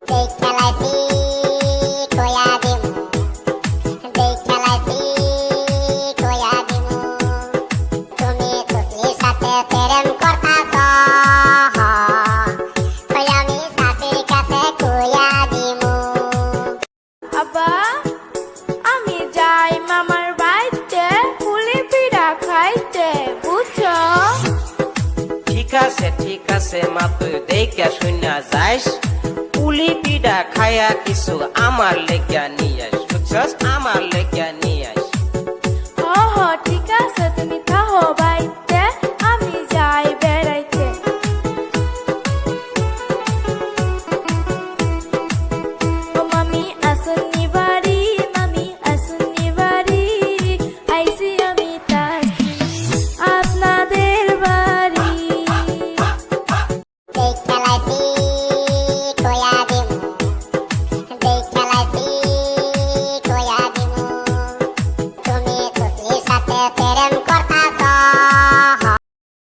খেলাইছি কয়া দিমু খেলাইছি কয়া দিমু তুমি খুশির সাথে প্রেম করতাছ আমি শাশুড়ির কাছে কয়া দিমু। আব্বা আমি যাই মামার বাড়িতে পুলি পিঠা খাইতে বুঝছো? ঠিক আছে মা, তুই দেখে শুনা যাইস, পুলি পিঠা খায়া কিছু আমার লেগা নিয়ে আস, বুঝছস? আমার লেগা নিয়ে আস। হ ঠিক আছে, তুমি থাকো বাড়িতে, আমি যাই বেড়াইতে। ও মামি আসুননি বাড়ি, মামি আসুননি বাড়ি, আইসি আমি তাকি আপনাদের বাড়ি। খেলাইছি কয়া দিমু খেলাইছি কয়া দিমু তুমি খুশির সাথে প্রেম